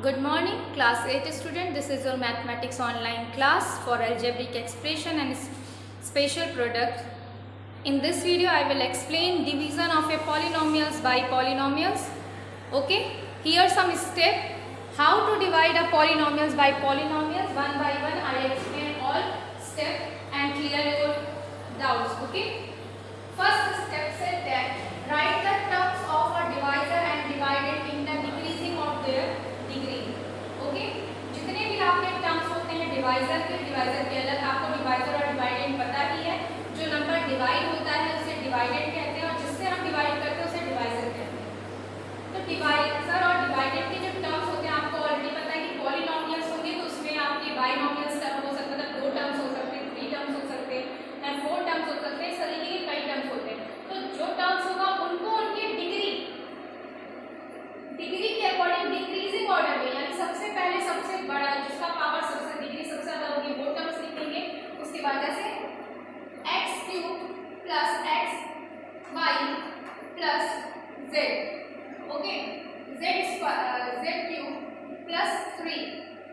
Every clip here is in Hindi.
Good morning, class 8 student. This is your mathematics online class for algebraic expression and special product. In this video, I will explain division of a polynomials by polynomials. Okay, here some step how to divide a polynomials by polynomials. One by one, I explain all step and clear your doubts. Okay, first step said that write the terms of a divisor and divide it in the decreasing of their degree. Okay, जितने भी आपके टर्म्स होते हैं डिवाइजर के अलग आपको डिवाइजर और डिवाइडेंड पता ही है। जो नंबर डिवाइड होता है उसे डिवाइडेंड कहते हैं और जिससे हम डिवाइड करते हैं उसे डिवाइजर कहते हैं। तो डिवाइजर और डिवाइडेंड के जो टर्म्स होते हैं आपको ऑलरेडी पता है कि पॉलिनोमियल्स होंगे तो उसमें आपके बाइनोमियल्स टर्म हो सकते हैं, 2 टर्म्स हो सकते हैं, 3 टर्म्स हो सकते हैं, 4 टर्म्स हो सकते हैं, इस तरीके के कई टर्म्स होते हैं। तो जो टर्म्स होगा उनको उनके डिग्री के अकॉर्डिंग डिक्रीजिंग ऑर्डर में, यानी सबसे पहले सबसे बड़ा जिसका पावर सबसे डिग्री सबसे ज्यादा होगी वो टर्म्स लिखेंगे। उसके बाद जैसे x³ + xy + z, okay, z³ + 3।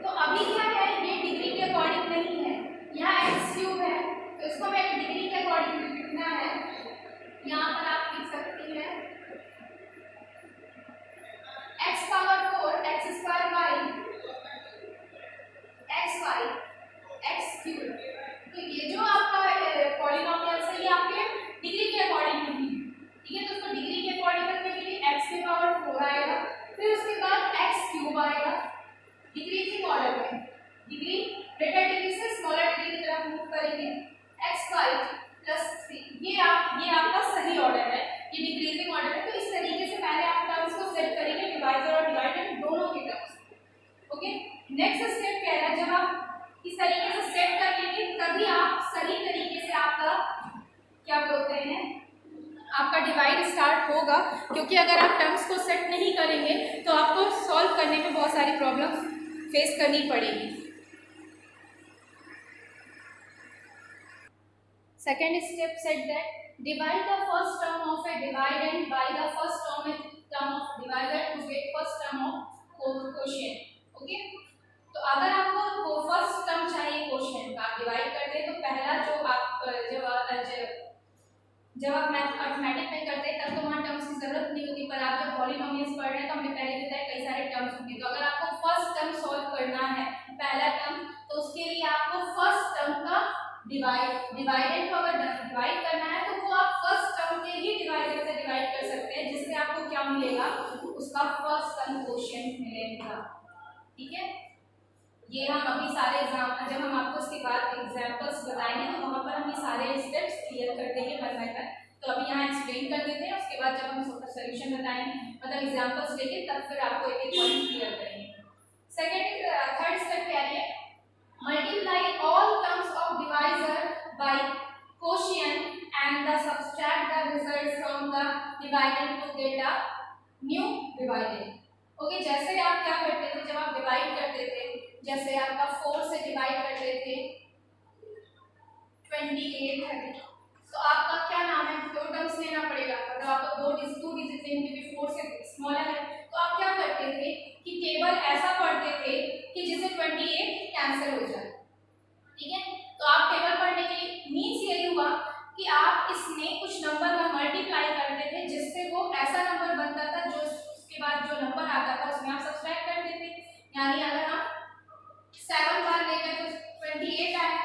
तो अभी क्या है, ये डिग्री के अकॉर्डिंग नहीं है, यहाँ x³ है तो इसको मैं डिग्री के अकॉर्डिंग लिखना है। यहाँ पर आप लिख सकती हैं x⁴ x² xy x³। तो ये जो आपका पॉलिनोमियल्स है ये आपके डिग्री के अकॉर्डिंग नहीं है, ठीक है। तो उसको डिग्री के अकॉर्डिंग करने के लिए x⁴ आएगा, फिर उसके बाद x³ आएगा डिक्रीजिंग ऑर्डर में, डिग्री ग्रेटर डिग्री से स्मॉलर डिग्री की तरफ मूव करेंगे। xy + 3 ये आपका सही ऑर्डर है, ये डिक्रीजिंग ऑर्डर है। तो इस तरीके से पहले आप टर्म्स को सेट करेंगे, डिवाइजर और डिवाइडेंड दोनों के टर्म्स। ओके, नेक्स्ट स्टेप क्या है, जब आप इस तरीके से सेट कर लेंगे तभी आप सही तरीके से आपका क्या बोलते हैं आपका डिवाइड स्टार्ट होगा। क्योंकि अगर आप टर्म्स को सेट नहीं करेंगे तो आपको सॉल्व करने में बहुत सारी प्रॉब्लम फेस करनी पड़ेगी। Second step said that divide the first term of a dividend by the first term of divisor to get first term of quotient। Okay, तो अगर आपको फर्स्ट टर्म चाहिए क्वोशिएंट का, आप डिवाइड करते हैं तो पहला जो आप जब आप अर्थमेटिक में करते हैं तब तो वहाँ टर्म्स की जरूरत नहीं होती, पर आप जब पॉलिनोमियल्स पढ़ रहे हैं तो हमने पहले बताया कई सारे टर्म्स होंगे। तो अगर आपको फर्स्ट टर्म सॉल्व करना है, पहला टर्म, तो उसके लिए आपको फर्स्ट टर्म का डिवाइडेंड को अगर डिवाइड करना है तो वो आप फर्स्ट टर्म के ही डिवाइडर से डिवाइड कर सकते हैं, जिससे आपको क्या मिलेगा, उसका फर्स्ट टर्म क्वोशिएंट मिलेगा। ठीक है, ये हम अभी सारे एग्जाम्पल जब हम आपको इसके बाद एग्जाम्पल्स बताएंगे तो वहाँ पर हम ये सारे स्टेप्स क्लियर कर देंगे वन बाय वन। तो अभी यहाँ एक्सप्लेन कर देते हैं, उसके बाद जब हम सोल्यूशन बताएंगे मतलब एग्जाम्पल्स लेके तब फिर आपको एक एक पॉइंट क्लियर करेंगे। थर्ड स्टेप क्या है, multiply all terms of divisor by quotient and the subtract the result from the dividend to get a new dividend। Okay, जैसे आप क्या करते थे जब आप डिवाइड करते थे, जैसे आपका 4 से डिवाइड करते थे 28 है, तो आपका क्या नाम है, 2 टर्म्स लेना पड़ेगा, मतलब आपको 2 डिजिट लेंगे भी 4 से स्मॉलर है। तो आप क्या करते थे कि टेबल ऐसा पढ़ते थे कि जिससे 28 कैंसिल हो जाए, ठीक है। तो आप टेबल पढ़ने के लिए मीन्स यही हुआ कि आप इसमें कुछ नंबर में मल्टीप्लाई करते थे जिससे वो ऐसा नंबर बनता था जो उसके बाद जो नंबर आता था उसमें आप सब्सट्रैक्ट करते थे। यानी अगर हम 7 बार लेंगे तो 28 आया।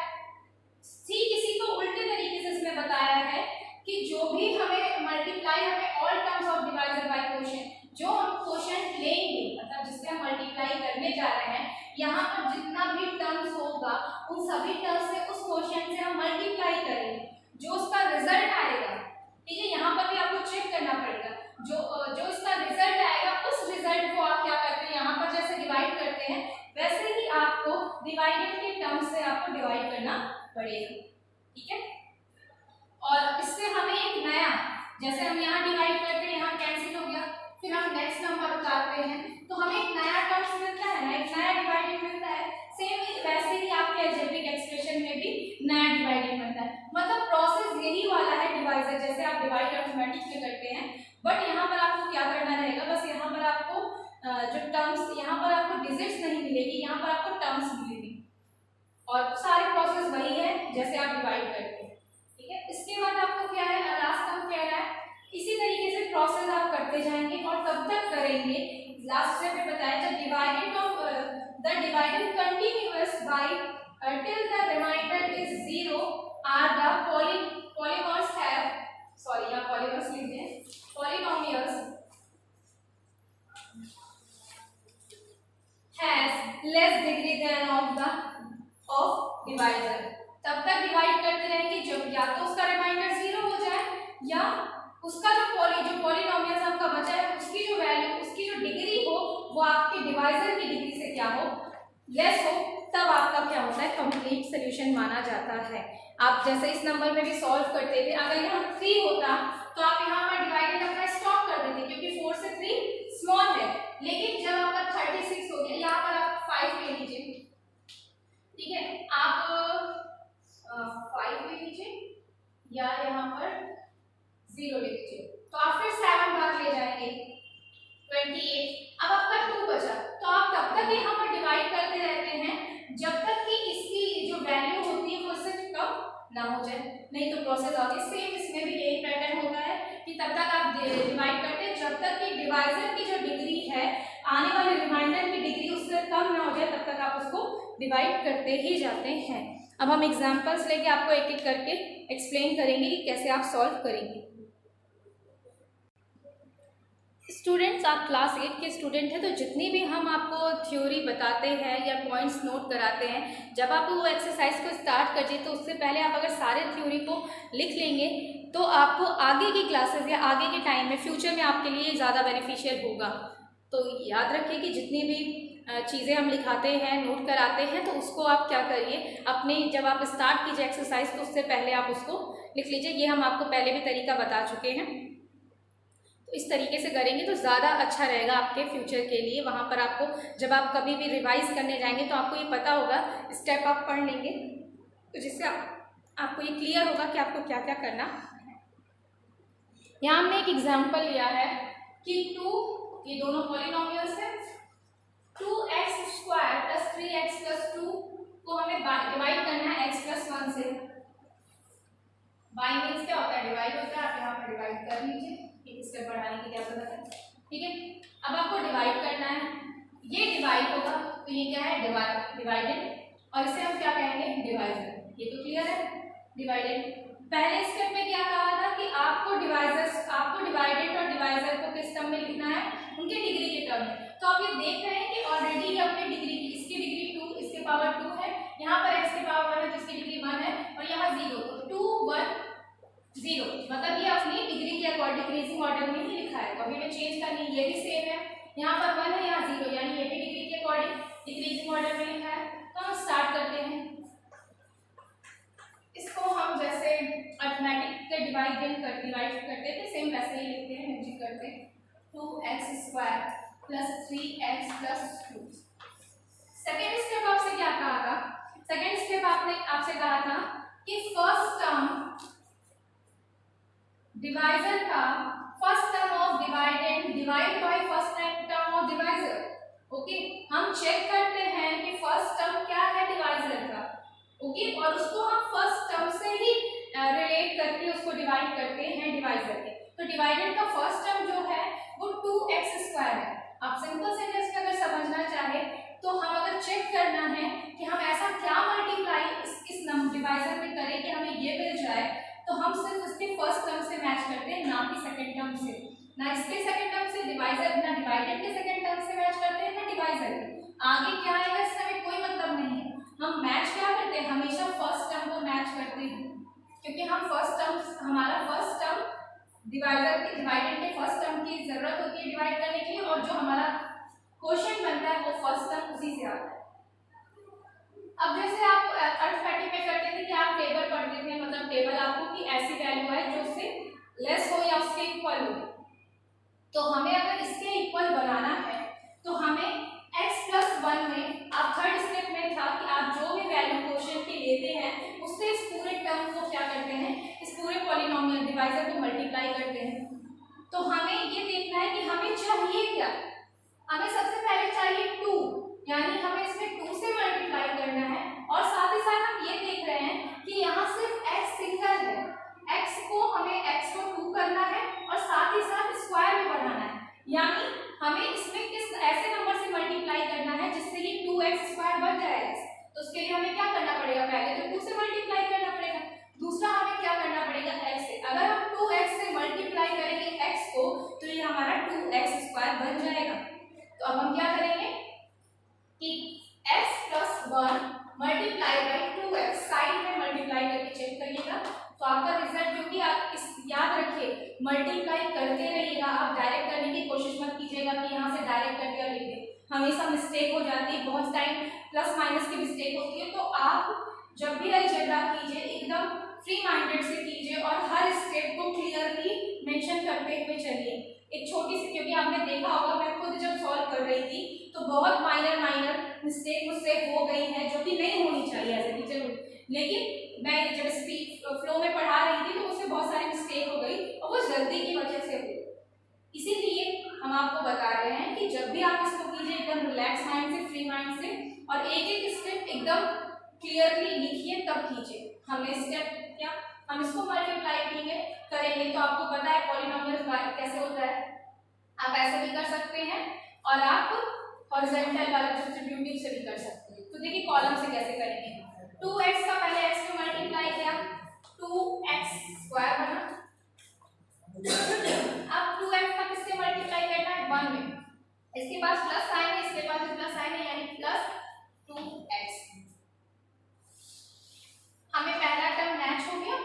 ठीक इसी को उल्टे तरीके से इसमें बताया है कि जो भी हमें मल्टीप्लाई हमें all terms of divisor by quotient, जो हम क्वोशिएंट लेंगे मतलब जिससे हम मल्टीप्लाई करने जा रहे हैं, यहाँ पर जितना भी टर्म्स होगा उन सभी टर्म्स से उस क्वोशिएंट से हम मल्टीप्लाई करेंगे, जो उसका रिजल्ट आएगा, ठीक है। यहाँ पर भी आपको चेक करना पड़ेगा, जो इसका रिजल्ट आएगा उस रिजल्ट को आप क्या करते हैं, यहाँ पर जैसे डिवाइड करते हैं वैसे ही आपको डिवाइडेड के टर्म्स से आपको डिवाइड करना पड़ेगा, ठीक है। और इससे हमें एक नया, जैसे हम यहाँ डिवाइड करते हैं यहाँ कैंसिल हो गया, फिर हम नेक्स्ट नंबर उतारते हैं तो हमें एक नया टर्म्स मिलता है ना, एक नया डिवाइडेड मिलता है। सेम वैसे ही आपके अलजेब्रिक एक्सप्रेशन में भी नया डिवाइडेड बनता है, मतलब प्रोसेस यही वाला है डिवाइजर जैसे आप डिवाइड अर्थमेटिक में करते हैं। बट यहाँ पर आपको क्या करना रहेगा, बस यहाँ पर आपको जो टर्म्स यहाँ पर आपको डिजिट्स नहीं मिलेगी, यहाँ पर आपको टर्म्स मिलेगी और सारे प्रोसेस वही है जैसे आप डिवाइड करते हैं, ठीक है। इसके बाद आपको क्या है, लास्ट टर्म कह रहा है इसी तरीके से प्रोसेस आप करते जाएंगे और तब तक करेंगे, लास्ट स्टेप में बताया जब divided of the divided continuous by till the remainder is 0 are the polymers have, sorry यहाँ polymers लीजिए, polynomials has less degree than of divisor। तब तक डिवाइड करते रहेंगे जब या तो उसका रिमाइंडर 0 हो जाए या उसका जो पॉलिनोमियल्स आपका बचा है उसकी जो वैल्यू, उसकी जो डिग्री हो वो आपके डिवाइजर की डिग्री से क्या हो, लेस हो, तब आपका क्या होता है, कंप्लीट सोल्यूशन माना जाता है। आप जैसे इस नंबर में भी सॉल्व करते थे, अगर यहाँ 3 होता तो आप यहाँ पर डिवाइडेड अपना स्टॉप कर देते क्योंकि 4 से 3 स्मॉल है, लेकिन जब आपका 36 हो गया, यहाँ पर आप 5 ले लीजिए, ठीक है, आप 5 ले लीजिए या यहाँ पर 0 ले लीजिए, तो आप फिर 7 बार ले जाएंगे 28, अब आपका 2 बचा, तो आप तब तक यहाँ पर डिवाइड करते रहते हैं जब तक कि इसकी जो वैल्यू होती है वो इससे कम ना हो जाए, नहीं तो प्रोसेस आगे सेम इसमें भी यही पैटर्न होता है कि तब तक आप डिवाइड करते हैं जब तक कि डिवाइजर की जो डिग्री है, आने वाले रिमाइंडर की डिग्री उससे कम ना हो जाए, तब तक आप उसको डिवाइड करते ही जाते हैं। अब हम एग्जांपल्स लेके आपको एक एक करके एक्सप्लेन करेंगे कि कैसे आप सॉल्व करेंगे। स्टूडेंट्स, आप क्लास 8 के स्टूडेंट हैं, तो जितनी भी हम आपको थ्योरी बताते हैं या पॉइंट्स नोट कराते हैं, जब आप वो एक्सरसाइज को स्टार्ट करिए तो उससे पहले आप अगर सारे थ्योरी को लिख लेंगे तो आपको आगे की क्लासेस या आगे के टाइम में फ्यूचर में आपके लिए ज़्यादा बेनिफिशियल होगा। तो याद रखिए कि जितनी भी चीज़ें हम लिखाते हैं, नोट कराते हैं, तो उसको आप क्या करिए, अपने जब आप स्टार्ट कीजिए एक्सरसाइज तो उससे पहले आप उसको लिख लीजिए। ये हम आपको पहले भी तरीका बता चुके हैं, तो इस तरीके से करेंगे तो ज़्यादा अच्छा रहेगा आपके फ्यूचर के लिए। वहाँ पर आपको जब आप कभी भी रिवाइज करने जाएंगे तो आपको ये पता होगा, स्टेप आप पढ़ लेंगे तो जिससे आपको ये क्लियर होगा कि आपको क्या क्या करना है। यहाँ हमने एक एग्जाम्पल लिया है कि 2, ये दोनों पॉलिनोमियल्स हैं, 2x² + 3x + 2 को हमें डिवाइड करना है x + 1 से। बाई मीन्स क्या होता है, डिवाइड होता है, आप यहाँ पर डिवाइड कर लीजिए, एक स्टेप बढ़ाने की क्या जरूरत है, ठीक है। अब आपको डिवाइड करना है, ये डिवाइड होगा तो ये क्या है, डिवाइडेड, और इसे हम क्या कहेंगे, डिवाइजर। ये तो क्लियर है, डिवाइडेड। पहले स्टेप में क्या कहा था कि आपको डिवाइडेड और डिवाइजर को किस टर्म में लिखना है, उनके डिग्री के टर्म में। तो आप ये देख रहे हैं कि ऑलरेडी अपने डिग्री की, इसकी डिग्री 2, इसके पावर 2 है, यहाँ पर x के पावर 1 है जिसकी डिग्री 1 है, और यहाँ 0, तो 2 1 0, मतलब ये अपनी डिग्री के अकॉर्डिंग डिक्रीजिंग ऑर्डर में ही लिखा है, कभी में चेंज करनी, ये भी सेम है, यहाँ पर 1 है, यहाँ 0, यानी ये भी डिग्री के अकॉर्डिंग डिक्रीजिंग ऑर्डर में लिखा है। तो हम स्टार्ट करते हैं, इसको हम जैसे अरिथमेटिक के डिवाइड करते थे सेम वैसे ही लिखते हैं, मैजिक करते हैं, 2x² + 3x + 2। सेकेंड स्टेप आपसे क्या कहा था, सेकेंड स्टेप आपसे कहा था कि फर्स्ट टर्म डिवाइजर का first term of divided divide by first term of divisor. Okay, हम चेक करते हैं कि फर्स्ट टर्म क्या है डिवाइजर का, ओके, और उसको हम फर्स्ट टर्म से ही रिलेट करके उसको डिवाइड करते हैं डिवाइजर के। तो डिवाइडेड का फर्स्ट टर्म जो है वो 2x² है। आप सिंपल से जस्ट अगर समझना चाहे तो हम अगर चेक करना है कि हम ऐसा क्या मल्टीप्लाई इस डिवाइजर में करें कि हमें ये मिल जाए, तो हम सिर्फ उसके फर्स्ट टर्म से मैच करते हैं, ना कि सेकंड टर्म से, ना इसके सेकंड टर्म से डिवाइजर, ना डिवाइडेड के सेकंड टर्म से मैच करते हैं, ना डिवाइजर के। आगे क्या आएगा इससे हमें कोई मतलब नहीं है, हम मैच क्या करते हैं, हमेशा फर्स्ट टर्म को मैच करते हैं, क्योंकि हम हमारा फर्स्ट टर्म डिवाइडेड के फर्स्ट टर्म की जरूरत होती है डिवाइड करने के लिए, और जो हमारा क्वेश्चन बनता है वो फर्स्ट टर्म उसी से आता है। अब जैसे आप अरिथमेटिक में करते थे कि आप टेबल पढ़ते थे, मतलब टेबल आपको कि ऐसी वैल्यू है जो उससे लेस हो या उसके इक्वल हो, तो हमें अगर इसके इक्वल बनाना है तो हमें x + 1 में, आप थर्ड स्टेप में था कि आप जो भी वैल्यू क्वेश्चन की लेते हैं उससे इस पूरे टर्म को क्या करते हैं, इस पूरे पॉलिनोमियल डिवाइजर को मल्टीप्लाई करते हैं। तो हमें ये देखना है कि हमें चाहिए क्या, हमें सबसे पहले चाहिए 2, करते रहिएगा। आप डायरेक्ट करने की कोशिश मत कीजिएगा कि यहाँ से डायरेक्ट कर दिया लिख दें, हमेशा मिस्टेक हो जाती है, बहुत टाइम प्लस माइनस की मिस्टेक होती है। तो आप जब भी अलजेब्रा कीजिए एकदम फ्री माइंडेड से कीजिए और हर स्टेप को क्लियरली मेंशन करते हुए चलिए। एक छोटी सी, क्योंकि आपने देखा होगा मैं खुद जब सॉल्व कर रही थी तो बहुत माइनर मिस्टेक मुझसे हो गई है जो कि नहीं होनी चाहिए एज ए टीचर, लेकिन मैं जब स्पीड फ्लो में पढ़ा रही थी तो उससे बहुत सारी मिस्टेक हो गई और वो जल्दी की वजह से हुई। इसीलिए हम आपको बता रहे हैं कि जब भी आप इसको कीजिए एकदम रिलैक्स माइंड से, फ्री माइंड से, और एक एक स्टेप एकदम क्लियरली लिखिए तब कीजिए। हमने स्टेप क्या, हम इसको मल्टीप्लाई करेंगे तो आपको पता है पॉलिनोमियल कैसे होता है, आप ऐसे भी कर सकते हैं और आप हॉरिजॉन्टल वाला डिस्ट्रीब्यूटिव से भी कर सकते हैं। तो देखिए कॉलम से कैसे करेंगे, 2x का पहले x पे मल्टीप्लाई किया, 2x स्क्वायर बना। अब 2x का किससे मल्टीप्लाई करना है, 1 में, इसके पास प्लस साइन है, इसके पास प्लस साइन है, यानी प्लस 2x। हमें पहला टर्म मैच हो गया,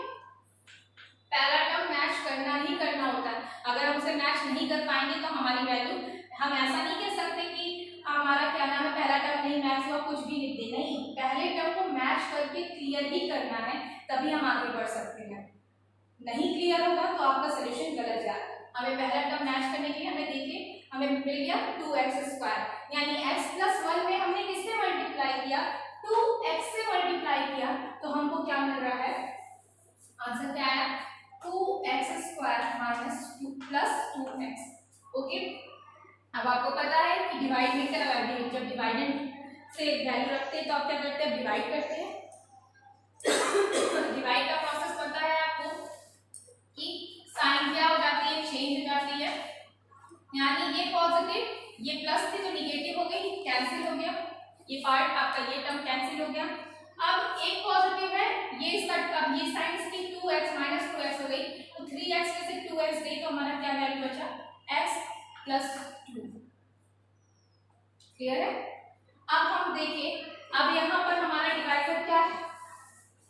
पहला टर्म मैच करना ही करना होता है। अगर हम उसे मैच नहीं कर पाएंगे तो हमारी वैल्यू, हम ऐसा नहीं कह सकते कि हमारा क्या नाम है पहला टर्म नहीं मैच हुआ कुछ भी लिख दे, नहीं, पहले टर्म को मैच करके क्लियर ही करना है तभी हम आगे बढ़ सकते हैं। नहीं क्लियर होगा तो आपका सोल्यूशन गलत जाएगा। हमें पहला टर्म मैच करने के लिए हमें देखिए हमें मिल गया 2x स्क्वायर, यानी x प्लस 1 में हमने किससे मल्टीप्लाई किया, 2x से मल्टीप्लाई किया, तो हमको क्या मिल रहा है, आंसर क्या आया, 2x square minus 2 plus 2x। Okay, अब आपको पता है कि डिवाइड में क्या, जब डिवाइडेंड से वैल्यू रखते हैं तो आप क्या करते हैं, डिवाइड करते हैं। डिवाइड का प्रोसेस पता है आपको कि साइन क्या हो जाती है, चेंज हो जाती है, यानी ये पॉजिटिव ये प्लस थी तो निगेटिव हो गई, कैंसिल हो गया, ये पार्ट आपका ये टर्म कैंसिल हो गया। अब एक पॉजिटिव है, ये इसका, अब ये साइन इसकी 2x माइनस 2x हो गई, तो 3x में से 2x गई तो हमारा क्या वैल्यू बचा, x प्लस 2। क्लियर है। अब हम देखिए, अब यहाँ पर हमारा डिवाइजर क्या है,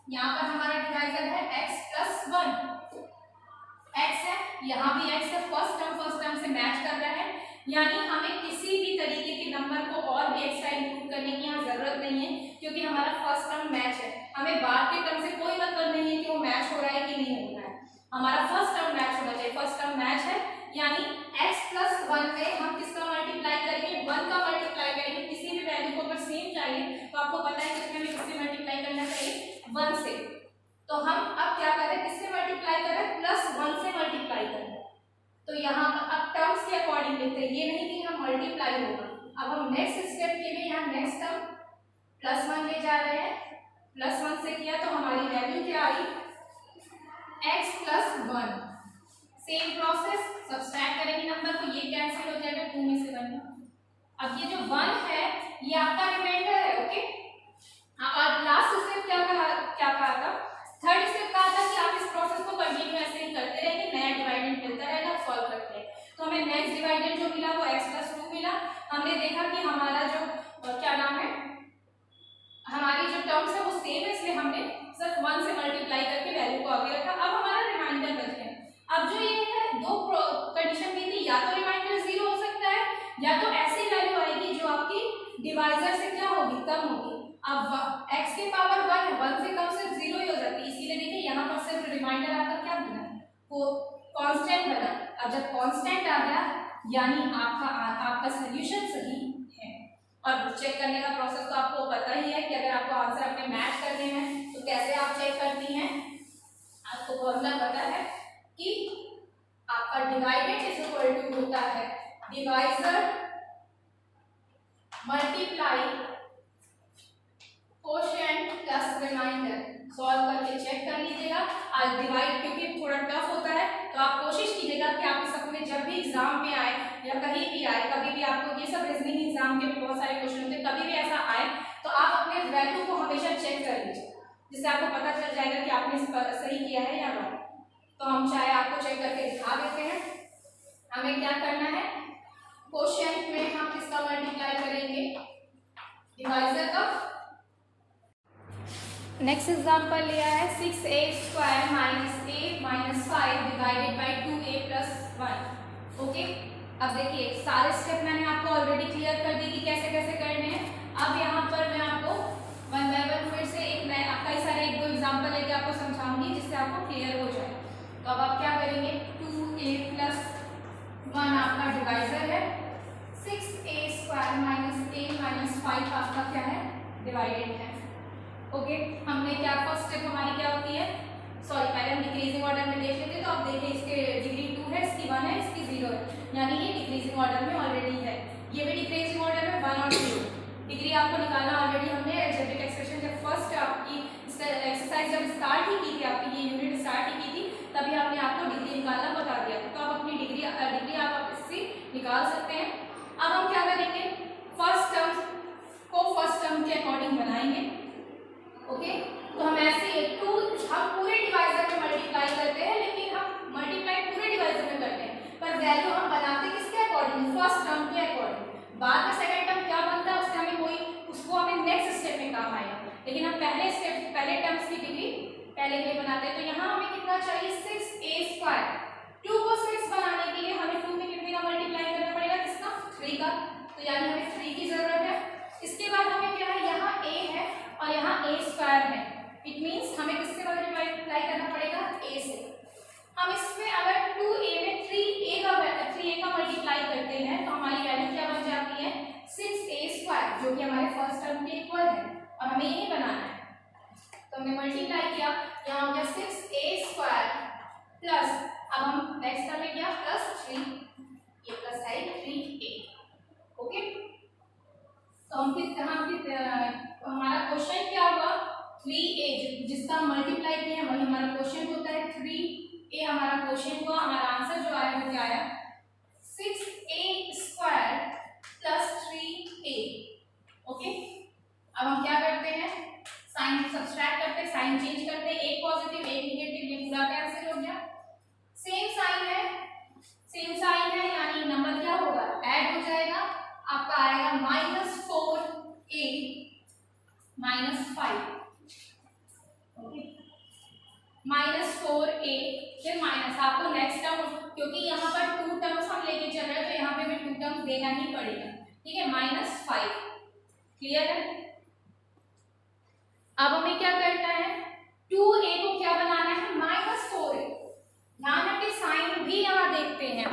यहाँ पर हमारा डिवाइजर है x प्लस 1, x है, यहाँ भी x है, फर्स्ट टर्म से मैच कर रहा है, यानी हमें किसी भी तरीके के नंबर को और भी एक्स्ट्रा इंक्लूड करने की यहाँ जरूरत नहीं है, क्योंकि हमारा फर्स्ट टर्म मैच है। हमें बाद के टर्म से कोई मतलब नहीं है कि वो मैच हो रहा है कि नहीं हो रहा है, हमारा फर्स्ट टर्म मैच होना चाहिए। फर्स्ट टर्म मैच है, यानी x प्लस 1 में हम किसका मल्टीप्लाई करेंगे, 1 का मल्टीप्लाई करेंगे। किसी भी वैल्यू को अगर सेम चाहिए तो आपको पता है किसमें भी किससे मल्टीप्लाई करना चाहिए, 1 से। तो हम अब क्या करें, किससे मल्टीप्लाई करें, प्लस 1 से मल्टीप्लाई करें। तो यहाँ पर अब टर्म्स के अकॉर्डिंग लेते हैं, ये नहीं कि हम मल्टीप्लाई होगा। अब हम नेक्स्ट स्टेप के लिए यहाँ नेक्स्ट टर्म प्लस 1 ले जा रहे हैं, प्लस 1 से किया तो हमारी वैल्यू क्या आई, x plus 1। Same process, subtract करेंगे नंबर को, ये कैंसिल हो जाएगा 2 में से 1। अब ये जो 1 है ये आपका रिमाइंडर है। ओके, अब लास्ट स्टेप क्या कहा था, थर्ड स्टेप कहा था कि आप इस प्रोसेस को कंटिन्यू ऐसे ही करते रहेंगे, नया डिवाइडेंड मिलता रहेगा, सॉल्व करते हैं। तो हमें नेक्स्ट डिवाइडेंड जो मिला वो x प्लस 2 मिला। हमने देखा कि हमारा जो क्या नाम है, हमारी जो टर्म्स है वो सेम है, इसलिए हमने सिर्फ 1 से मल्टीप्लाई करके वैल्यू को आगे रखा। अब हमारा रिमाइंडर बच गया। अब जो ये है दो कंडीशन भी थी, या तो रिमाइंडर 0 हो सकता है या तो ऐसी वैल्यू आएगी जो आपकी डिवाइजर से क्या होगी, कम होगी। अब x के पावर 1 है, 1 से कम सिर्फ 0 ही हो जाती है, इसीलिए देखिए यहाँ पर सिर्फ रिमाइंडर आपका क्या बना, वो कांस्टेंट बना। अब जब कांस्टेंट आ गया यानी आपका सॉल्यूशन सही है। और चेक करने का प्रोसेस तो आपको पता ही है कि अगर आपको आंसर अपने मैच करने हैं तो कैसे आप चेक करती हैं, आपको फॉर्मूला पता है कि आपका डिवाइडेड इज इक्वल टू होता है divisor multiply quotient plus remainder. Solve करके चेक कर लीजिएगा। आज डिवाइड क्योंकि थोड़ा टफ होता है तो आप कोशिश कीजिएगा कि आप इस अपने जब भी एग्जाम में आए या कहीं भी आए, कभी भी आपको, ये सब रीजनिंग एग्जाम के बहुत सारे क्वेश्चन होते हैं, कभी भी ऐसा आए तो आप अपने वैल्यू को हमेशा चेक कर लीजिए, जिससे आपको पता चल जाएगा कि आपने सही किया है या नहीं। तो हम चाहे आपको चेक करके दिखा देते हैं। हमें क्या करना है, कोशेंट में हम किसका मल्टीप्लाई करेंगे, डिवाइजर का। नेक्स्ट एग्जाम्पल लिया है 6a² minus a minus 5 divided by 2a plus 1। Okay, अब देखिए सारे स्टेप मैंने आपको ऑलरेडी क्लियर कर दी कि कैसे कैसे करने हैं। अब यहाँ पर मैं आपको वन बाय वन फिर से कई सारे एक दो एग्जाम्पल लेके आपको समझाऊंगी जिससे आपको क्लियर हो जाए। तो अब आप क्या करेंगे, 2a प्लस 1 आपका डिवाइजर है, 6a² माइनस a माइनस 5 आपका क्या है, डिवाइडेड है। ओके, हमने क्या फर्स्ट स्टेप हमारी क्या होती है, सॉरी पहले हम डिक्रीजिंग ऑर्डर में देख लेते। तो आप देखिए इसके डिग्री 2 है, इसकी 1 है, इसकी 0 है, यानी ये डिक्रीजिंग ऑर्डर में ऑलरेडी है। ये भी डिक्रीजिंग ऑर्डर में 1 और 0 डिग्री आपको निकालना ऑलरेडी हमने एल्जेब्रिक एक्सप्रेशन जब फर्स्ट आपकी एक्सरसाइज जब स्टार्ट ही की थी, आपकी ये यूनिट स्टार्ट ही की थी, तभी हमने आपको डिग्री निकालना बता दिया। तो आप अपनी डिग्री आप इससे निकाल सकते हैं। अब हम क्या करेंगे, फर्स्ट टर्म को फर्स्ट टर्म के अकॉर्डिंग बनाएंगे। ओके, तो हम ऐसे हम पूरे डिवाइजर में मल्टीप्लाई करते हैं, लेकिन हम मल्टीप्लाई पूरे डिवाइजर में करते हैं, पर वैल्यू हम बनाते किसके अकॉर्डिंग, फर्स्ट टर्म के अकॉर्डिंग। बाद में सेकंड टर्म क्या बनता है उससे हमें उसको हमें नेक्स्ट स्टेप में काम आएगा, लेकिन हम पहले टर्म्स की डिग्री पहले के लिए बनाते हैं। तो यहाँ हमें कितना चाहिए, 6a²। 2 को 6 बनाने के लिए हमें 2 में कितने का मल्टीप्लाई करना पड़ेगा, किसका, 3 का। तो यानी हमें 3 की जरूरत है। इसके बाद हमें क्या है, यहाँ a है और यहाँ a² है, इट मीन्स हमें किससे मल्टीप्लाई करना पड़ेगा, a से। हम इसमें अगर 2a में 3a का मल्टीप्लाई करते हैं तो हमारी वैल्यू क्या बन जाती है, 6a², जो कि हमारे फर्स्ट टर्म के इक्वल है और हमें यही बनाना है। तो हमने मल्टीप्लाई किया, यहाँ हो गया 6a² प्लस, अब हम नेक्स्ट टर्म में किया प्लस 3, ये प्लस है 3a। ओके, तो हमारा क्वेश्चन क्या हुआ, 3a, जिसका मल्टीप्लाई किया वही हमारा क्वेश्चन होता है। 3a हमारा क्वेश्चन हुआ, हमारा आंसर जो आया वो क्या आया, 6a² प्लस 3a। ओके, अब हम क्या करते हैं, साइन सब्सट्रैक्ट करते हैं, साइन चेंज करते हैं, एक पॉजिटिव एक निगेटिव, ये पूरा कैंसिल हो गया। सेम साइन है यानी नंबर क्या होगा, ऐड हो जाएगा, आपका आएगा -4a माइनस 5। ओके, -4a फिर माइनस, आपको नेक्स्ट टर्म, क्योंकि यहाँ पर 2 टर्म्स हम लेके चल रहे हैं तो यहाँ पे हमें 2 टर्म्स देना ही पड़ेगा। ठीक है, -5, क्लियर है। अब हमें क्या करना है, 2a को क्या बनाना है, -4a। ध्यान रखिए साइन भी यहाँ देखते हैं,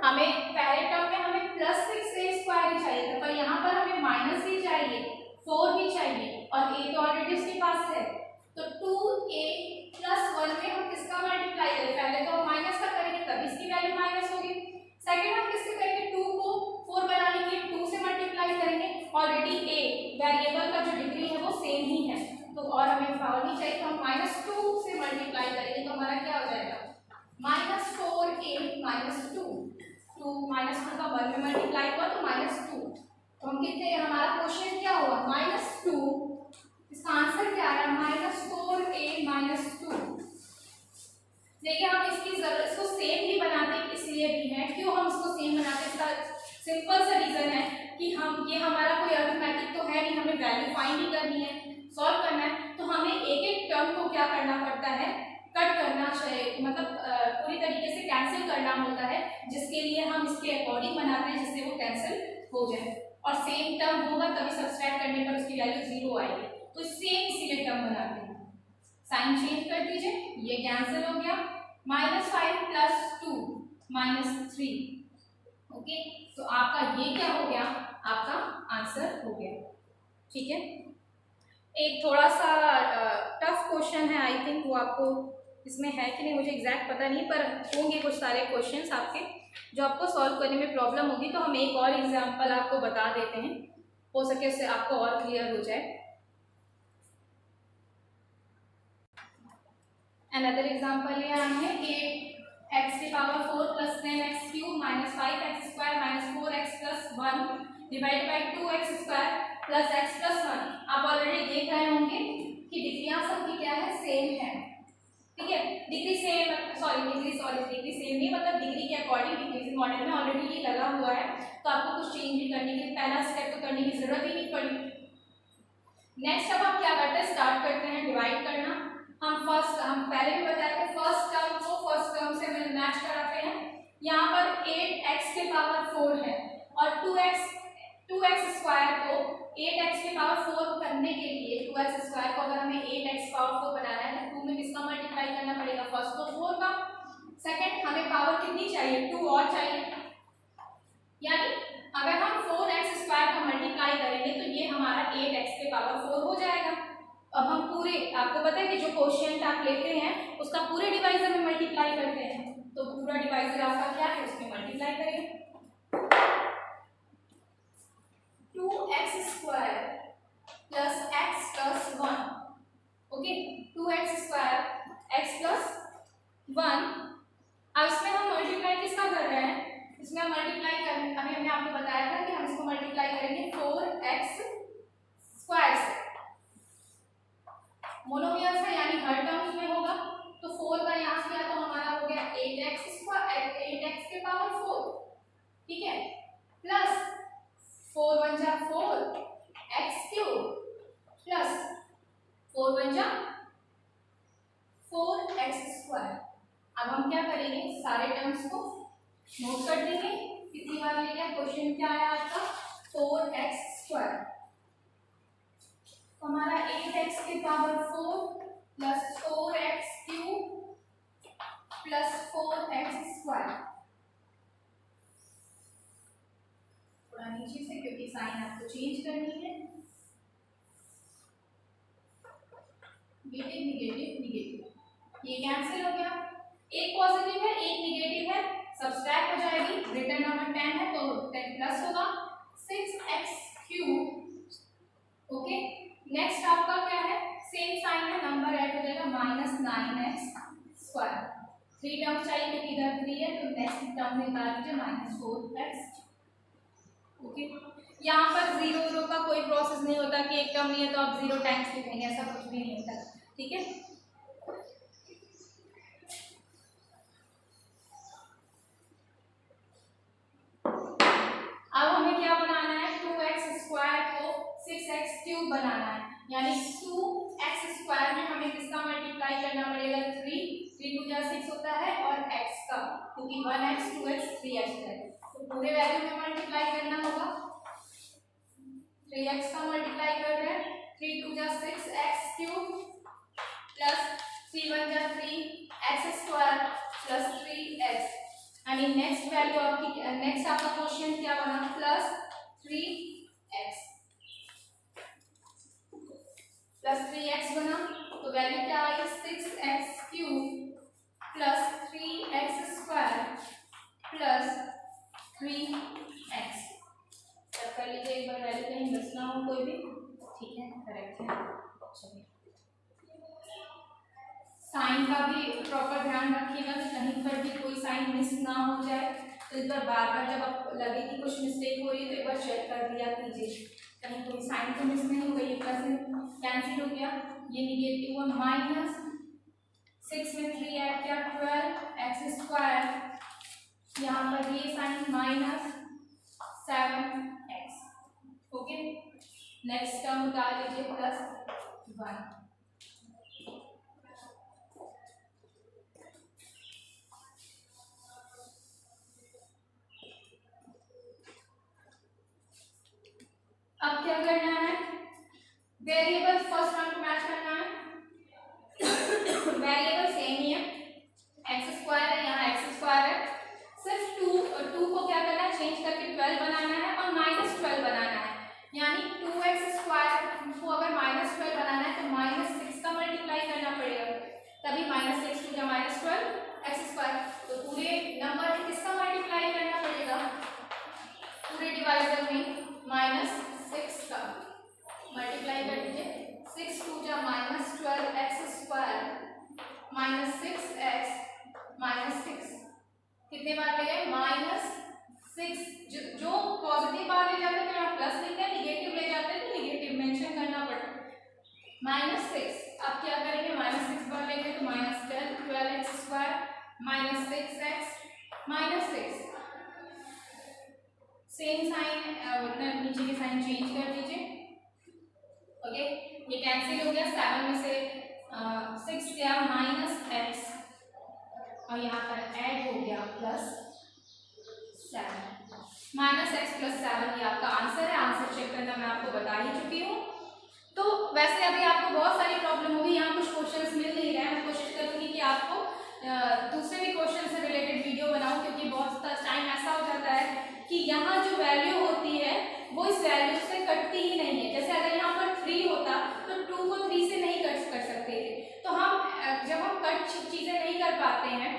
हमें पहले टर्म में हमें +6a² ही चाहिए था, पर यहाँ पर हमें माइनस भी चाहिए, 4 भी चाहिए और a तो ऑलरेडी उसके पास है। तो 2a + 1 में हम किसका मल्टीप्लाई करें, पहले तो हम माइनस का करेंगे तब इसकी वैल्यू माइनस होगी। सेकंड हम किससे करेंगे, 2 को 4 बनाने के लिए 2 से मल्टीप्लाई करेंगे। ऑलरेडी a वेरिएबल का जो डिग्री है वो सेम ही है, तो और हमें पावर नहीं चाहिए, तो हम -2 से मल्टीप्लाई करेंगे, तो हमारा क्या हो जाएगा, -4a - 2। 2 का 1 में मल्टीप्लाई हुआ तो -2, तो हम कितने, हमारा क्वेश्चन क्या हुआ, -2, इसका आंसर क्या है, -4a - 2। देखिए हम इसकी जरूरत, इसको सेम ही बनाते हैं, इसलिए भी है, क्यों हम इसको सेम बनाते हैं, इसका सिंपल सा रीजन है कि ये हमारा कोई अरिथमेटिक तो है नहीं, हमें वैल्यू फाइंड ही करनी है, सॉल्व करना है, तो हमें एक एक टर्म को क्या करना पड़ता है, कट करना चाहिए, मतलब पूरी तरीके से कैंसिल करना होता है, जिसके लिए हम इसके अकॉर्डिंग बनाते हैं जिससे वो कैंसिल हो जाए, और सेम टर्म होगा तभी सब्सट्रैक्ट करने पर उसकी वैल्यू 0 आएगी, तो सेम इसीलिए टर्म बनाते हैं। साइन चेंज कर दीजिए, ये कैंसिल हो गया, -5 + 2 -3। ओके, तो आपका ये क्या हो गया, आपका आंसर हो गया। ठीक है, एक थोड़ा सा टफ क्वेश्चन है, आई थिंक वो आपको इसमें है कि नहीं मुझे एग्जैक्ट पता नहीं, पर होंगे कुछ सारे क्वेश्चंस आपके जो आपको सॉल्व करने में प्रॉब्लम होगी, तो हम एक और एग्जांपल आपको बता देते हैं, हो सके उससे आपको और क्लियर हो जाए। अनदर एग्जांपल ये आए हैं कि x⁴ + 10x³ - 5x² - 4x + 1 divide by 2x² + x + 1। आप ऑलरेडी देख रहे होंगे कि डिग्रियां सबकी क्या है, सेम है। ठीक है, डिग्री सेम नहीं, मतलब डिग्री के अकॉर्डिंग डिक्रीजिंग ऑर्डर में ऑलरेडी ये लगा हुआ है, तो आपको कुछ चेंज भी करने के, पहला स्टेप तो करने की जरूरत ही नहीं पड़ी। नेक्स्ट अब आप क्या करते हैं, स्टार्ट करते हैं डिवाइड करना। हम पहले भी बताए थे फर्स्ट टर्म को फर्स्ट टर्म से हम मैच कराते हैं। यहाँ पर 8x के पावर 4 है और 2x स्क्वायर को 8x के पावर 4 करने के लिए 2x स्क्वायर को अगर हमें 8x पावर 4 बनाना है तो 2 में किसका मल्टीप्लाई करना पड़ेगा, फर्स्ट तो 4 का, सेकंड हमें पावर कितनी चाहिए, 2 और चाहिए। यानी अगर हम 4x स्क्वायर का मल्टीप्लाई करेंगे तो ये हमारा 8x के पावर 4 हो जाएगा। अब हम पूरे, आपको पता है कि जो क्वोशिएंट आप लेते हैं उसका पूरे डिवाइजर में मल्टीप्लाई करते हैं, तो पूरा डिवाइजर आपका क्या है उसमें मल्टीप्लाई करेंगे। 2x square plus x plus 1, okay, 2x square x plus 1। अब इसमें हम मल्टीप्लाई किसका कर रहे हैं, इसमें हम मल्टीप्लाई कर, अभी हमने आपको बताया था कि हम इसको मल्टीप्लाई करेंगे 4x स्क्वायर से, मोनोमियल से, यानी हर टर्म्स में होगा। तो 4 का यहाँ किया तो हमारा हो गया 8x स्क्वायर, 8x के पावर 4, ठीक है, प्लस 4 1 जा 4 x क्यूब प्लस 4 1 जा 4x स्क्वायर। अब हम क्या करेंगे, सारे टर्म्स को नोट कर देंगे। कितनी बार ले लिया, क्वेश्चन क्या है आपका 4x स्क्वायर, हमारा 8x के power 4 plus 4x cube plus 4x square. थोड़ा नीचे से क्योंकि साइन आपको चेंज करनी है, नेगेटिव नेगेटिव नेगेटिव, ये कैंसिल हो गया, एक पॉजिटिव है एक नेगेटिव है, सब्सट्रैक्ट हो जाएगी, रिटर्न नंबर 10 है तो 10 प्लस होगा 6x क्यूब, ओके। नेक्स्ट आपका क्या है, सेम साइन है, नंबर ऐड हो जाएगा -9x स्क्वायर। 3 टर्म चाहिए क्योंकि इधर 3 है तो नेक्स्ट टर्म निकाल लीजिए -4x, ओके। यहाँ पर जीरो का कोई प्रोसेस नहीं होता कि एक टर्म नहीं है तो आप 0 टाइम्स लिखेंगे, ऐसा कुछ भी नहीं होता, ठीक है। अब हमें क्या बनाना है, 2x स्क्वायर को 6x क्यूब बनाना है, यानी 2x स्क्वायर में हमें किसका मल्टीप्लाई करना पड़ेगा, 3 2 जा 6 होता है और x का, क्योंकि 1x 2x 3x है तो पूरे वैल्यू में मल्टीप्लाई करना होगा। 3x का मल्टीप्लाई कर रहे हैं, 3 2 जा 6x क्यूब प्लस 3 1 जा 3x स्क्वायर प्लस 3x, यानी नेक्स्ट वैल्यू आपकी, नेक्स्ट आपका क्वेश्चन क्या बना, प्लस 3x बना, तो वैल्यू क्या आई 6x cube plus 3x square plus 3x। Check कर लीजिए एक बार वैल्यू कहीं मिस ना हो कोई भी, ठीक है, करेक्ट है। चलिए साइन का भी प्रॉपर ध्यान रखिएगा कि कहीं पर भी कोई साइन मिस ना हो जाए, तो इस बार बार बार जब आप लगे कि कुछ मिस्टेक हो रही है तो एक बार चेक कर लिया कीजिए कहीं कोई साइन तो मिस नहीं हो गई। ये प्लस कैंसिल हो गया, ये निगेटिव हुआ, माइनस 6 में 3 ऐड किया 12x स्क्वायर, यहाँ पर ये sign -7x, okay. Next term उतार लीजिए +1। अब क्या करना है, वेरिएबल फर्स्ट टर्म को मैच करना है। वेरिएबल सेम ही है, एक्स स्क्वायर है, यहाँ एक्स स्क्वायर है, सिर्फ 2 को क्या करना है, चेंज करके 12 बनाना है और -12 बनाना है, यानी 2x स्क्वायर को अगर -12 बनाना है तो -6 का मल्टीप्लाई करना पड़ेगा, तभी -6 2 -12 एक्स स्क्वायर, तो पूरे नंबर में किसका मल्टीप्लाई करना पड़ेगा, पूरे डिवाइजर में -6 का मल्टीप्लाई कर दीजिए, 6 2 -12 एक्स स्क्वायर -6x -6, कितने बार ले गए -6, जो पॉजिटिव बार ले जाते हैं तो आप प्लस लिखते हैं, निगेटिव ले जाते हैं तो निगेटिव मेंशन करना पड़ता है, -6। अब क्या करेंगे, -6 बार लेंगे तो -12x square -6x -6, same sign, नीचे के साइन चेंज कर दीजिए, ओके। ये कैंसिल हो गया, 7 में से 6 गया -x और यहाँ पर ऐड हो गया +7 -x + 7 ये आपका आंसर है। आंसर चेक करना मैं आपको बता ही चुकी हूँ। तो वैसे अभी आपको बहुत सारी प्रॉब्लम होगी, यहाँ कुछ क्वेश्चंस मिल नहीं रहे हैं। मैं कोशिश करूँगी कि आपको दूसरे भी क्वेश्चन से रिलेटेड वीडियो बनाऊँ, क्योंकि बहुत टाइम ऐसा हो जाता है कि यहाँ जो वैल्यू होती है वो इस वैल्यू से कटती ही नहीं है। जैसे अगर यहाँ पर 3 होता तो 2 को 3 से नहीं कट कर सकते थे। तो हम जब हम कट चीज़ें नहीं कर पाते हैं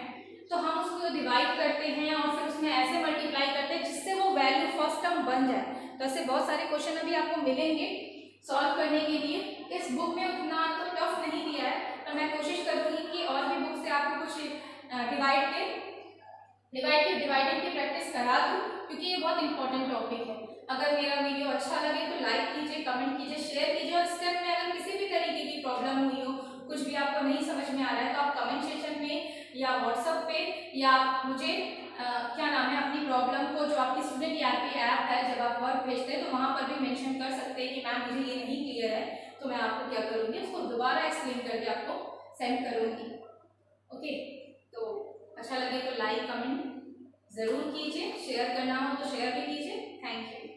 तो हम उसको डिवाइड करते हैं और फिर उसमें ऐसे मल्टीप्लाई करते हैं जिससे वो वैल्यू फर्स्ट टर्म बन जाए। तो ऐसे बहुत सारे क्वेश्चन अभी आपको मिलेंगे सॉल्व करने के लिए। इस बुक में उतना तो टफ नहीं दिया है, तो मैं कोशिश करूँगी कि और भी बुक से आपको कुछ डिवाइडिंग की प्रैक्टिस करा दूँ, क्योंकि ये बहुत इंपॉर्टेंट टॉपिक है। अगर मेरा वीडियो अच्छा लगे तो लाइक कीजिए, कमेंट कीजिए, शेयर कीजिए। और स्टेप में अगर किसी भी तरीके की प्रॉब्लम हुई हो, कुछ भी आपको नहीं समझ में आ रहा है, तो आप कमेंट सेक्शन में या व्हाट्सएप पे या मुझे क्या नाम है अपनी प्रॉब्लम को, जो आपकी स्टूडेंट ईआरपी ऐप है जब आप वर्क भेजते हैं तो वहाँ पर भी मेंशन कर सकते हैं कि मैम मुझे ये नहीं क्लियर है। तो मैं आपको क्या करूँगी, उसको दोबारा एक्सप्लेन करके आपको सेंड करूँगी। ओके, तो अच्छा लगे तो लाइक कमेंट ज़रूर कीजिए, शेयर करना हो तो शेयर भी कीजिए। Thank you.